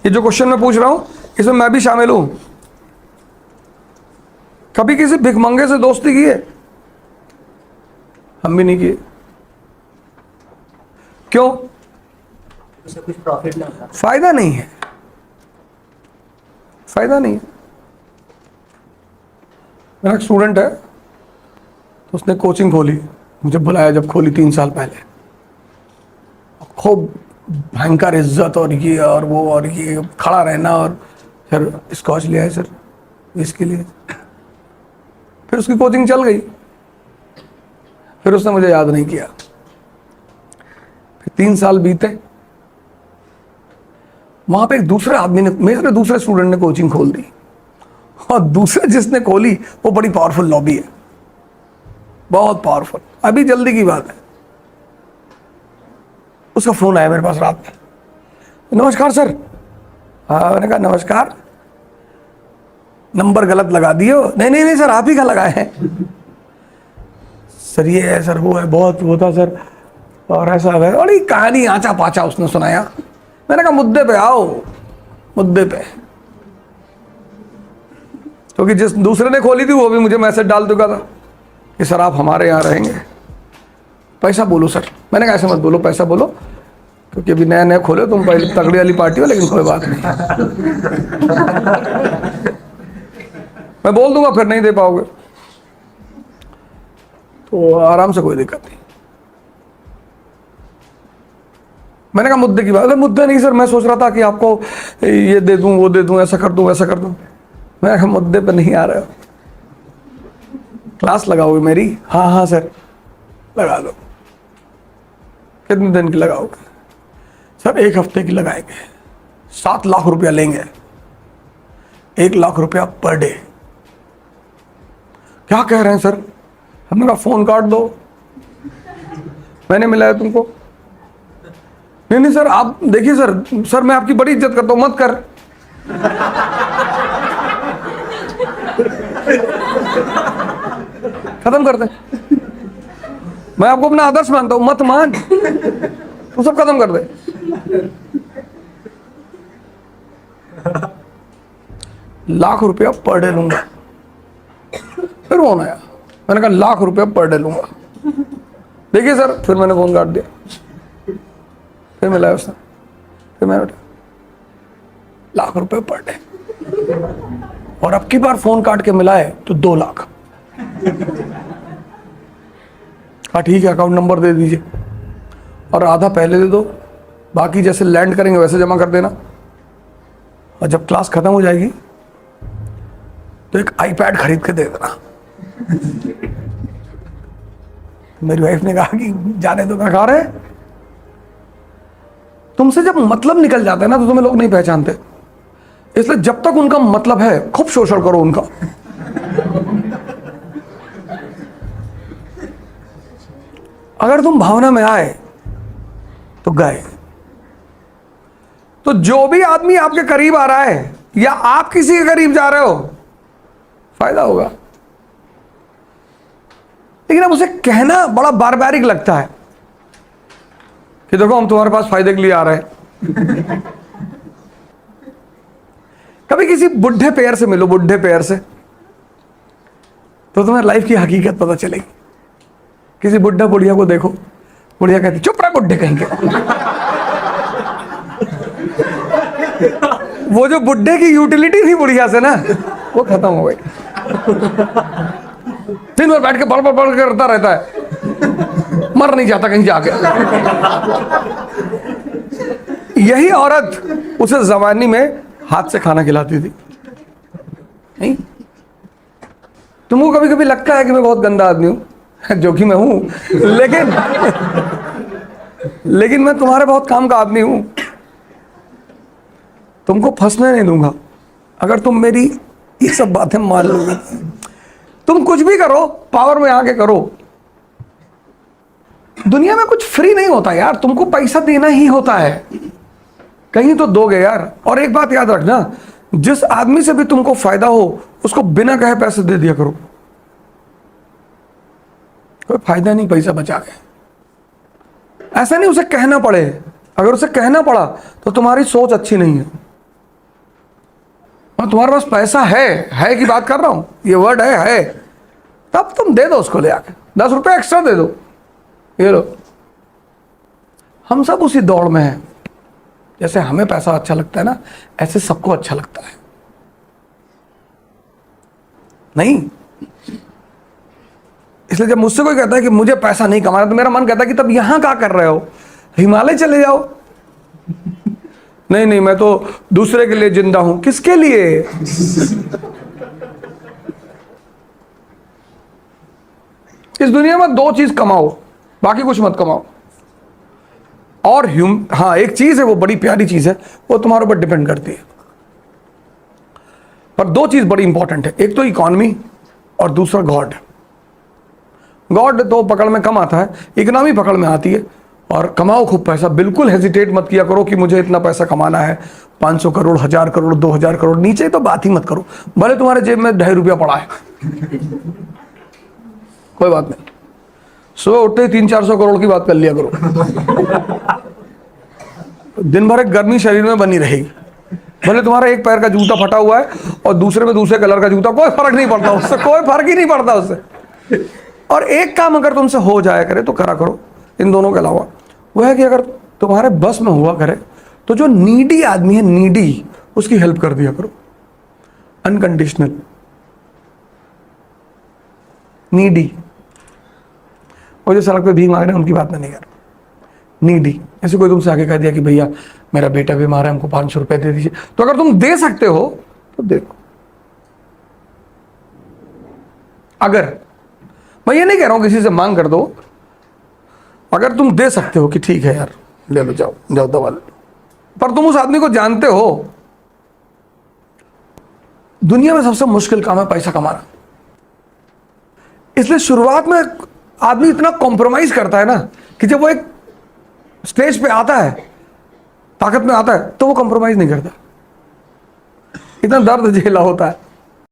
ये जो क्वेश्चन मैं पूछ रहा हूं इसमें मैं भी शामिल हूं। कभी किसी भिखमंगे से दोस्ती की है? हम भी नहीं किए। क्यों? उससे कुछ प्रॉफिट ना होता। फायदा नहीं है, फायदा नहीं है। मेरा एक स्टूडेंट है, तो उसने कोचिंग खोली, मुझे बुलाया जब खोली 3 साल पहले। खूब भयंकर इज्जत और ये और वो और ये खड़ा रहना, और सर स्कॉच लिया है सर इसके लिए। फिर उसकी कोचिंग चल गई, फिर उसने मुझे याद नहीं किया। फिर 3 साल बीते, वहां पे एक दूसरे आदमी ने, मेरे दूसरे स्टूडेंट ने कोचिंग खोल दी, और दूसरे जिसने खोली वो बड़ी पावरफुल लॉबी है, बहुत पावरफुल। अभी जल्दी की बात है, उसका फोन आया मेरे पास रात में, नमस्कार सर। हाँ, मैंने कहा नमस्कार, नंबर गलत लगा दिए हो। नहीं नहीं नहीं सर, आप ही का लगाए हैं सर, ये है सर, वो है, बहुत वो था सर, और ऐसा है। और ये कहानी आचा पाचा उसने सुनाया। मैंने कहा मुद्दे पे आओ, मुद्दे पे। क्योंकि जिस दूसरे ने खोली थी वो भी मुझे मैसेज डाल चुका था कि सर आप हमारे यहाँ रहेंगे, पैसा बोलो सर। मैंने कहा ऐसे मत बोलो, पैसा बोलो, क्योंकि अभी नया नया खोले तुम, पहले तगड़ी वाली पार्टी हो, लेकिन कोई बात नहीं मैं बोल दूंगा, फिर नहीं दे पाओगे तो आराम से, कोई दिक्कत नहीं। मैंने कहा मुद्दे की बात है। मुद्दे नहीं सर, मैं सोच रहा था कि आपको ये दे दूं, वो दे दूं, ऐसा कर दूं, वैसा कर दूं। मैंने कहा मुद्दे पे नहीं आ रहे हो, क्लास लगाओगे मेरी? हाँ हाँ सर लगा दो। कितने दिन की लगाओगे? सर 1 हफ्ते की लगाएंगे, 7 लाख रुपया लेंगे, 1 लाख रुपया पर डे। क्या कह रहे हैं सर? हमने कहा फोन काट दो, मैंने मिलाया तुमको। नहीं नहीं सर, आप देखिए सर, सर मैं आपकी बड़ी इज्जत करता हूं, मत कर। खत्म कर दे, मैं आपको अपना आदर्श मानता हूं, मत मान, तू सब खत्म कर दे। लाख रुपया पर डे लूंगा। फिर फोन आया, मैंने कहा लाख रुपया पर डे लूंगा। देखिए सर, फिर मैंने फोन काट दिया। फिर मिलाया उसने, फिर मैंने लाख रुपए पर डे, और अब की बार फोन काट के मिलाए तो 2 लाख। हाँ ठीक है, अकाउंट नंबर दे दीजिए, और आधा पहले दे दो, बाकी जैसे लैंड करेंगे वैसे जमा कर देना, और जब क्लास खत्म हो जाएगी तो एक आईपैड खरीद के दे देना। मेरी वाइफ ने कहा कि जाने दो। मैं कहा रहे, तुमसे जब मतलब निकल जाता है ना तो तुम्हें लोग नहीं पहचानते, इसलिए जब तक उनका मतलब है खूब शोषण करो उनका। अगर तुम भावना में आए तो गए। तो जो भी आदमी आपके करीब आ रहा है या आप किसी के करीब जा रहे हो, फायदा होगा। लेकिन अब उसे कहना बड़ा बारबारिक लगता है कि देखो हम तुम्हारे पास फायदे के लिए आ रहे हैं। कभी किसी बुढ़े पेयर से मिलो, बुढ़े पेयर से, तो तुम्हें लाइफ की हकीकत पता चलेगी। किसी बुढ़ा बुढ़िया को देखो, बुढ़िया कहती चुप रहा बुढ़े कहीं के। वो जो बुढ़े की यूटिलिटी थी बुढ़िया से ना, वो खत्म हो गई। दिन भर बैठ के बड़ बड़ बड़ करता रहता है, मर नहीं जाता कहीं जाके। यही औरत उसे जवानी में हाथ से खाना खिलाती थी। नहीं, तुमको कभी कभी लगता है कि मैं बहुत गंदा आदमी हूं, जो कि मैं हूं, लेकिन मैं तुम्हारे बहुत काम का आदमी हूं। तुमको फंसने नहीं दूंगा अगर तुम मेरी ये सब बातें मान लोगे। तुम कुछ भी करो, पावर में आके करो। दुनिया में कुछ फ्री नहीं होता यार, तुमको पैसा देना ही होता है, कहीं तो दोगे यार। और एक बात याद रखना, जिस आदमी से भी तुमको फायदा हो उसको बिना कहे पैसे दे दिया करो, कोई फायदा नहीं पैसा बचा के। ऐसा नहीं उसे कहना पड़े, अगर उसे कहना पड़ा तो तुम्हारी सोच अच्छी नहीं है। और तुम्हारे पास पैसा है की बात कर रहा हूं, ये वर्ड है, तब तुम दे दो उसको, ले आके 10 रुपए एक्स्ट्रा दे दो, ये लो। हम सब उसी दौड़ में हैं, जैसे हमें पैसा अच्छा लगता है ना, ऐसे सबको अच्छा लगता है नहीं। इसलिए जब मुझसे कोई कहता है कि मुझे पैसा नहीं कमाना, तो मेरा मन कहता है कि तब यहां क्या कर रहे हो, हिमालय चले जाओ। नहीं नहीं, मैं तो दूसरे के लिए जिंदा हूं। किसके लिए? इस दुनिया में 2 चीज कमाओ, बाकी कुछ मत कमाओ। और हाँ, एक चीज है, वो बड़ी प्यारी चीज है, वो तुम्हारे ऊपर डिपेंड करती है। पर 2 चीज बड़ी इंपॉर्टेंट है, एक तो इकोनॉमी और दूसरा गॉड। गॉड तो पकड़ में कम आता है, इकोनॉमी पकड़ में आती है। और कमाओ खूब पैसा, बिल्कुल हेजिटेट मत किया करो कि मुझे इतना पैसा कमाना है, 500 करोड़, 1000 करोड़, 2000 करोड़, नीचे तो बात ही मत करो। भले तुम्हारे जेब में 2.5 रुपया पड़ा है, कोई बात नहीं, सुबह उठते ही 300-400 करोड़ की बात कर लिया करो। दिन भर एक गर्मी शरीर में बनी रहेगी। भले तुम्हारा एक पैर का जूता फटा हुआ है और दूसरे में दूसरे कलर का जूता, कोई फर्क नहीं पड़ता उससे, कोई फर्क ही नहीं पड़ता उससे। और एक काम अगर तुमसे हो जाया करे तो करा करो, इन दोनों के अलावा। वह है कि अगर तुम्हारे बस में हुआ करे तो जो नीडी आदमी है, नीडी, उसकी हेल्प कर दिया करो, अनकंडीशनल। नीडी, वो जो सड़क पे भीख मांग रहे हैं उनकी बात मैं नहीं कर रहा। नीडी, ऐसे कोई तुमसे आके कह दिया कि भैया मेरा बेटा बीमार है, हमको 500 रुपए दे दीजिए, तो अगर तुम दे सकते हो तो दे दो। अगर, मैं ये नहीं कह रहा हूं किसी से मांग कर दो, अगर तुम दे सकते हो कि ठीक है यार ले लो, जाओ जाओ दवा ले लो, पर तुम उस आदमी को जानते हो, दुनिया में सबसे मुश्किल काम है पैसा कमाना। इसलिए शुरुआत में आदमी इतना कॉम्प्रोमाइज करता है ना, कि जब वो एक स्टेज पे आता है, ताकत में आता है, तो वो कॉम्प्रोमाइज नहीं करता। इतना दर्द झेला होता है।